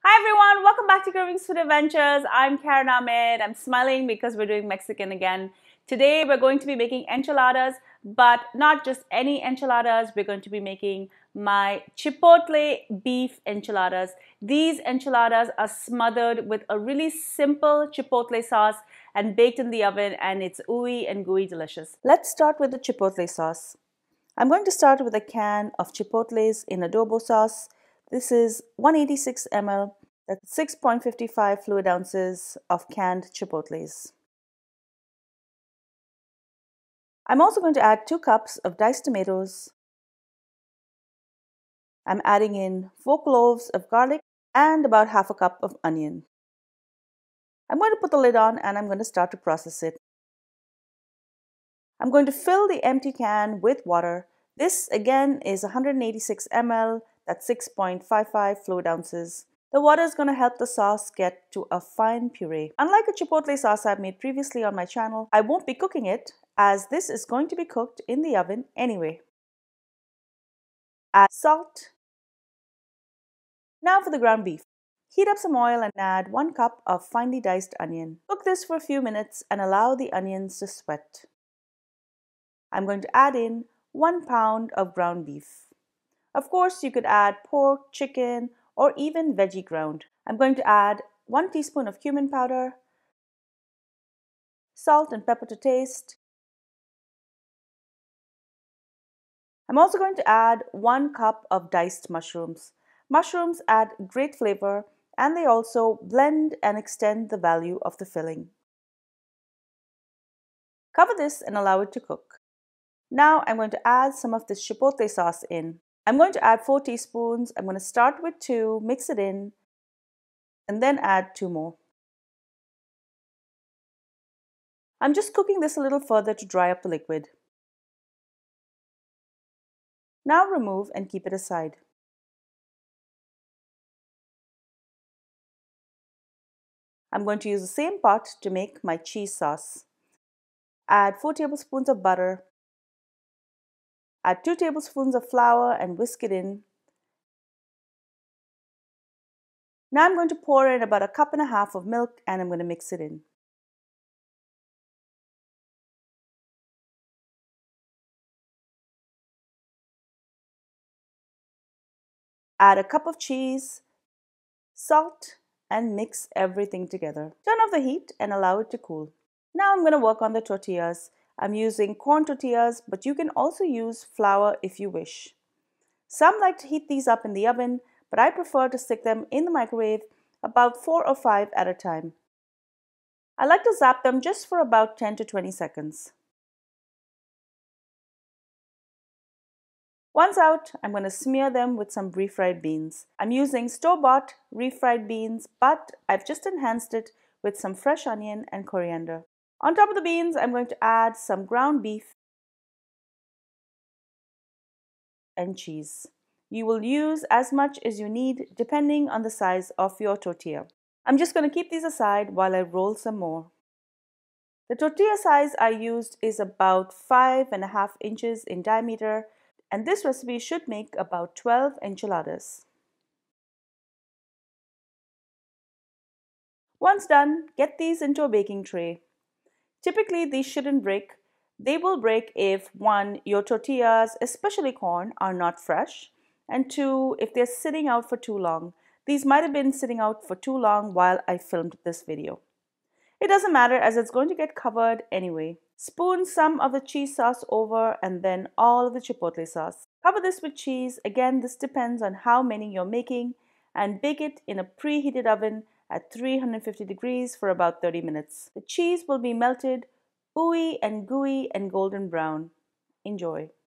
Hi everyone, welcome back to Cravings Food Adventures. I'm Karen Ahmed. I'm smiling because we're doing Mexican again. Today we're going to be making enchiladas, but not just any enchiladas. We're going to be making my Chipotle beef enchiladas. These enchiladas are smothered with a really simple Chipotle sauce and baked in the oven, and it's ooey and gooey delicious. Let's start with the Chipotle sauce. I'm going to start with a can of Chipotles in adobo sauce. This is 186 ml, that's 6.55 fluid ounces of canned Chipotles. I'm also going to add 2 cups of diced tomatoes. I'm adding in 4 cloves of garlic and about half a cup of onion. I'm going to put the lid on and I'm going to start to process it. I'm going to fill the empty can with water. This again is 186 ml, that's 6.55 fluid ounces. The water is going to help the sauce get to a fine puree. Unlike a Chipotle sauce I've made previously on my channel, I won't be cooking it as this is going to be cooked in the oven anyway. Add salt. Now for the ground beef. Heat up some oil and add 1 cup of finely diced onion. Cook this for a few minutes and allow the onions to sweat. I'm going to add in 1 pound of ground beef. Of course, you could add pork, chicken, or even veggie ground. I'm going to add 1 teaspoon of cumin powder, salt and pepper to taste. I'm also going to add 1 cup of diced mushrooms. Mushrooms add great flavor and they also blend and extend the value of the filling. Cover this and allow it to cook. Now I'm going to add some of this Chipotle sauce in. I'm going to add 4 teaspoons. I'm going to start with 2, mix it in, and then add 2 more. I'm just cooking this a little further to dry up the liquid. Now remove and keep it aside. I'm going to use the same pot to make my cheese sauce. Add 4 tablespoons of butter. Add 2 tablespoons of flour and whisk it in. Now I'm going to pour in about 1.5 cups of milk and I'm going to mix it in. Add a cup of cheese, salt, and mix everything together. Turn off the heat and allow it to cool. Now I'm going to work on the tortillas. I'm using corn tortillas, but you can also use flour if you wish. Some like to heat these up in the oven, but I prefer to stick them in the microwave about 4 or 5 at a time. I like to zap them just for about 10 to 20 seconds. Once out, I'm going to smear them with some refried beans. I'm using store-bought refried beans, but I've just enhanced it with some fresh onion and coriander. On top of the beans, I'm going to add some ground beef and cheese. You will use as much as you need depending on the size of your tortilla. I'm just going to keep these aside while I roll some more. The tortilla size I used is about 5.5 inches in diameter, and this recipe should make about 12 enchiladas. Once done, get these into a baking tray. Typically, these shouldn't break. They will break if 1, your tortillas, especially corn, are not fresh, and 2, if they're sitting out for too long. These might have been sitting out for too long while I filmed this video. It doesn't matter as it's going to get covered anyway. Spoon some of the cheese sauce over and then all of the Chipotle sauce. Cover this with cheese. Again, this depends on how many you're making, and bake it in a preheated oven at 350 degrees for about 30 minutes. The cheese will be melted, ooey and gooey and golden brown. Enjoy.